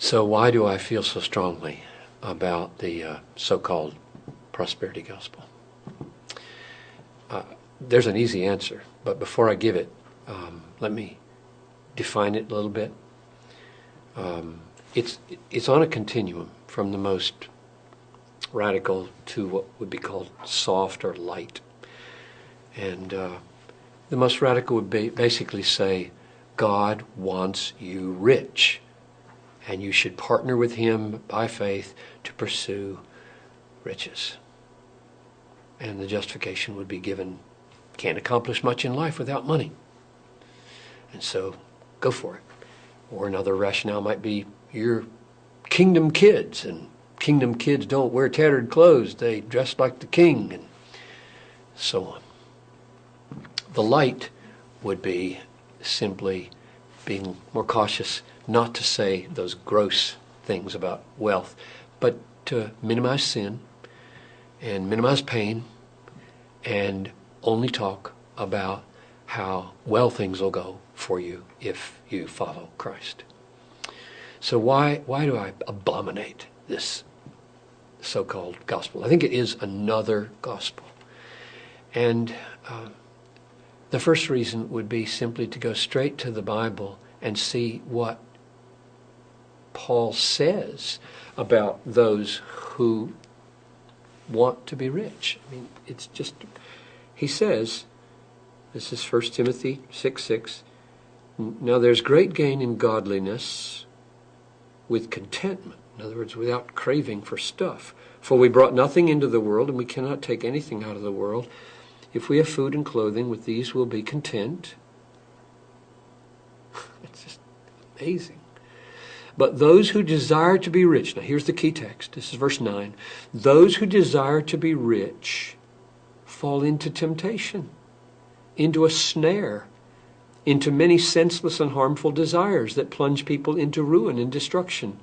So why do I feel so strongly about the so-called prosperity gospel? There's an easy answer, but before I give it, let me define it a little bit. It's on a continuum from the most radical to what would be called soft or light. And the most radical would basically say, God wants you rich, and you should partner with him by faith to pursue riches. And the justification would be given, can't accomplish much in life without money. And so go for it. Or another rationale might be, you're kingdom kids, and kingdom kids don't wear tattered clothes. They dress like the king, and so on. The light would be simply being more cautious not to say those gross things about wealth, but to minimize sin and minimize pain and only talk about how well things will go for you if you follow Christ. So why do I abominate this so-called gospel? I think it is another gospel. And the first reason would be simply to go straight to the Bible and see what Paul says about those who want to be rich. I mean, it's just, he says, this is 1 Timothy 6:6, now there's great gain in godliness with contentment. In other words, without craving for stuff. For we brought nothing into the world, and we cannot take anything out of the world. If we have food and clothing, with these we'll be content. It's just amazing. But those who desire to be rich, now here's the key text, this is verse 9. Those who desire to be rich fall into temptation, into a snare, into many senseless and harmful desires that plunge people into ruin and destruction.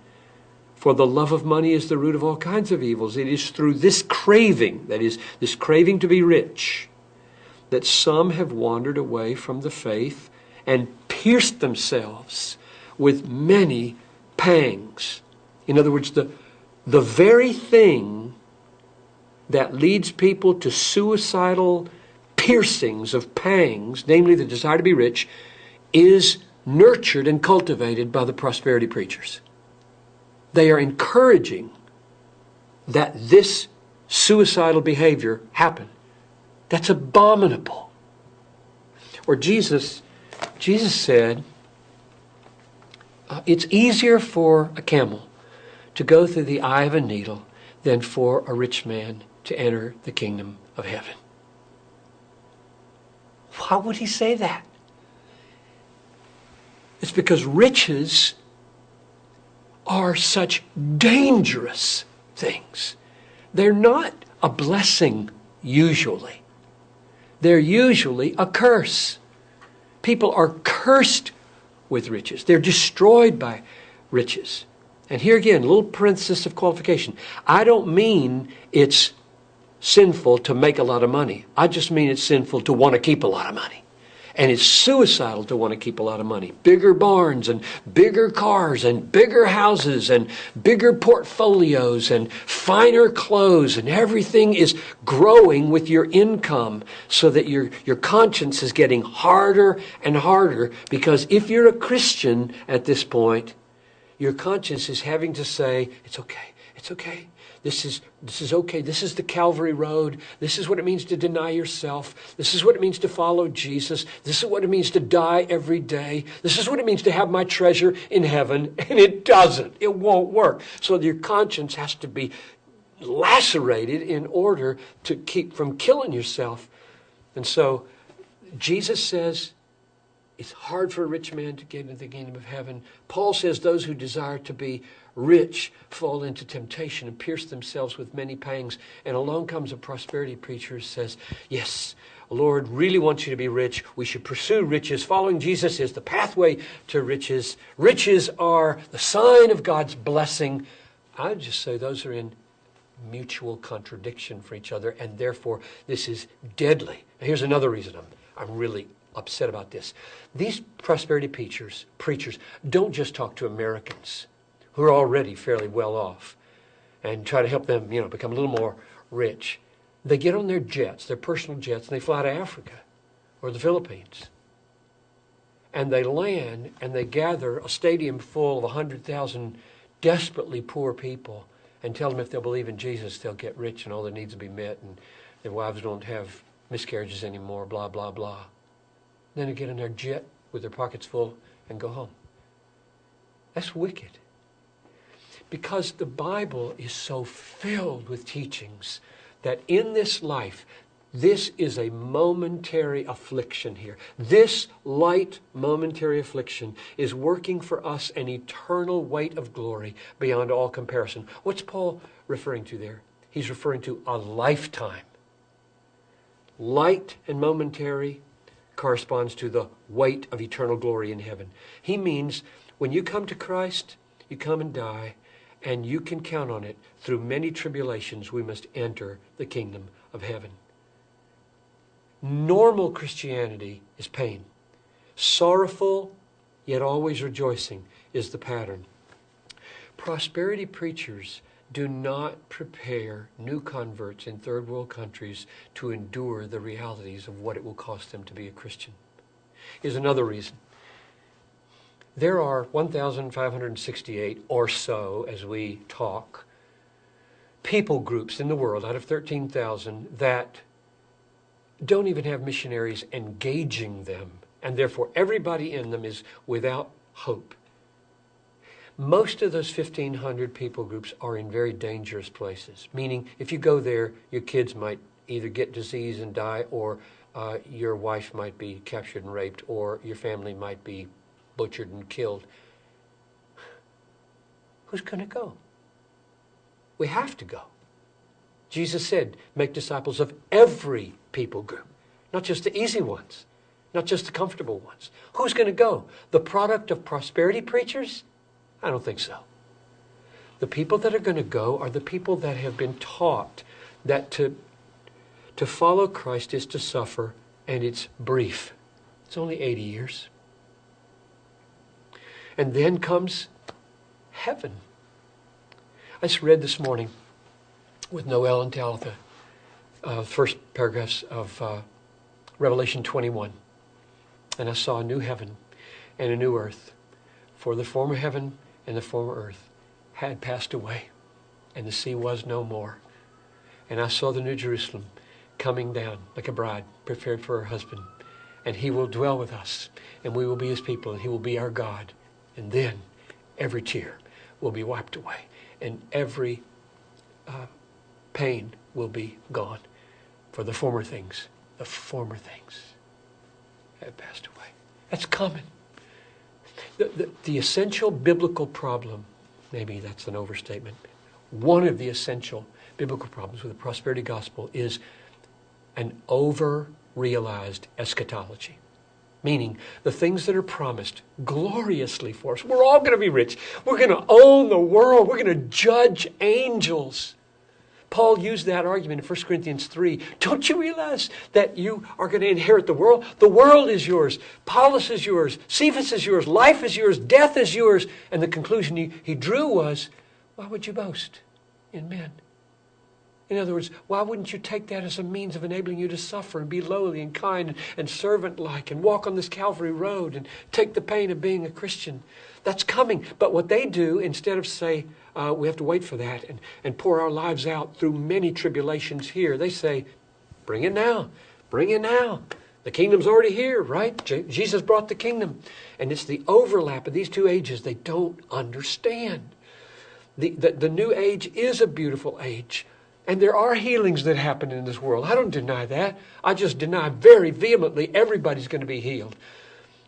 For the love of money is the root of all kinds of evils. It is through this craving, that is, this craving to be rich, that some have wandered away from the faith and pierced themselves with many pangs. In other words, the very thing that leads people to suicidal piercings of pangs, namely the desire to be rich, is nurtured and cultivated by the prosperity preachers. They are encouraging that this suicidal behavior happen. That's abominable. Or Jesus said, it's easier for a camel to go through the eye of a needle than for a rich man to enter the kingdom of heaven. Why would he say that? It's because riches are such dangerous things. They're not a blessing usually. They're usually a curse. People are cursed with riches. They're destroyed by riches. And here again, a little parenthesis of qualification. I don't mean it's sinful to make a lot of money. I just mean it's sinful to want to keep a lot of money. And it's suicidal to want to keep a lot of money. Bigger barns and bigger cars and bigger houses and bigger portfolios and finer clothes, and everything is growing with your income so that your conscience is getting harder and harder, because if you're a Christian at this point, your conscience is having to say, it's okay, it's okay. This is okay. This is the Calvary Road. This is what it means to deny yourself. This is what it means to follow Jesus. This is what it means to die every day. This is what it means to have my treasure in heaven. And it doesn't. It won't work. So your conscience has to be lacerated in order to keep from killing yourself. And so Jesus says it's hard for a rich man to get into the kingdom of heaven. Paul says those who desire to be rich fall into temptation and pierce themselves with many pangs. And along comes a prosperity preacher who says, yes, Lord really wants you to be rich. We should pursue riches. Following Jesus is the pathway to riches. Riches are the sign of God's blessing. I would just say those are in mutual contradiction for each other, and therefore this is deadly. Now, here's another reason I'm really upset about this. These prosperity preachers don't just talk to Americans who are already fairly well off and try to help them, become a little more rich. They get on their jets, their personal jets, and they fly to Africa or the Philippines. And they land and they gather a stadium full of 100,000 desperately poor people and tell them if they'll believe in Jesus, they'll get rich and all their needs will be met and their wives don't have miscarriages anymore, blah, blah, blah. Then they get in their jet with their pockets full and go home. That's wicked. Because the Bible is so filled with teachings that in this life, this is a momentary affliction here. This light momentary affliction is working for us an eternal weight of glory beyond all comparison. What's Paul referring to there? He's referring to a lifetime. Light and momentary corresponds to the weight of eternal glory in heaven. He means when you come to Christ, you come and die, and you can count on it. Through many tribulations, we must enter the kingdom of heaven. Normal Christianity is pain. Sorrowful, yet always rejoicing, is the pattern. Prosperity preachers do not prepare new converts in third world countries to endure the realities of what it will cost them to be a Christian. Here's another reason. There are 1,568 or so, as we talk, people groups in the world out of 13,000 that don't even have missionaries engaging them, and therefore everybody in them is without hope. Most of those 1,500 people groups are in very dangerous places, meaning if you go there, your kids might either get disease and die, or your wife might be captured and raped, or your family might be butchered and killed. Who's going to go? We have to go. Jesus said, make disciples of every people group, not just the easy ones, not just the comfortable ones. Who's going to go? The product of prosperity preachers? I don't think so. The people that are going to go are the people that have been taught that to follow Christ is to suffer, and it's brief. It's only 80 years. And then comes heaven. I just read this morning with Noel and Talitha, first paragraphs of Revelation 21. And I saw a new heaven and a new earth. For the former heaven and the former earth had passed away, and the sea was no more. And I saw the new Jerusalem coming down like a bride prepared for her husband. And he will dwell with us, and we will be his people, and he will be our God. And then every tear will be wiped away, and every pain will be gone. For the former things have passed away. That's coming. The essential biblical problem, maybe that's an overstatement, one of the essential biblical problems with the prosperity gospel is an over-realized eschatology. Meaning the things that are promised gloriously for us. We're all going to be rich. We're going to own the world. We're going to judge angels. Paul used that argument in 1 Corinthians 3. Don't you realize that you are going to inherit the world? The world is yours. Paulus is yours. Cephas is yours. Life is yours. Death is yours. And the conclusion he drew was, why would you boast in men? In other words, why wouldn't you take that as a means of enabling you to suffer and be lowly and kind and servant-like and walk on this Calvary road and take the pain of being a Christian? That's coming. But what they do, instead of say, we have to wait for that and pour our lives out through many tribulations here, they say, bring it now. Bring it now. The kingdom's already here, right? Jesus brought the kingdom. And it's the overlap of these two ages they don't understand. The new age is a beautiful age. And there are healings that happen in this world. I don't deny that. I just deny very vehemently everybody's going to be healed.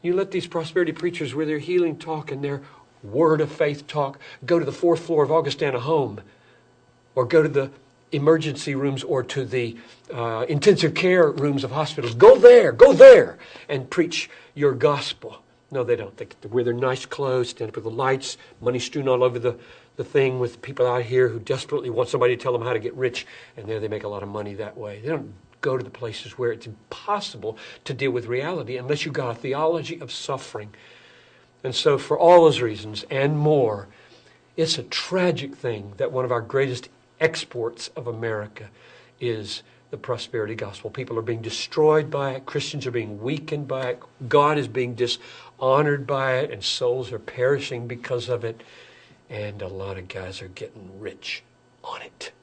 You let these prosperity preachers with their healing talk and their word of faith talk go to the 4th floor of Augustana Home, or go to the emergency rooms or to the intensive care rooms of hospitals. Go there and preach your gospel. No, they don't. They wear their nice clothes, stand up with the lights, money strewn all over the thing, with people out here who desperately want somebody to tell them how to get rich, and there they make a lot of money that way. They don't go to the places where it's impossible to deal with reality unless you've got a theology of suffering. And so for all those reasons and more, It's a tragic thing that one of our greatest exports of America is the prosperity gospel. People are being destroyed by it. Christians are being weakened by it. God is being dishonored by it, and souls are perishing because of it. And a lot of guys are getting rich on it.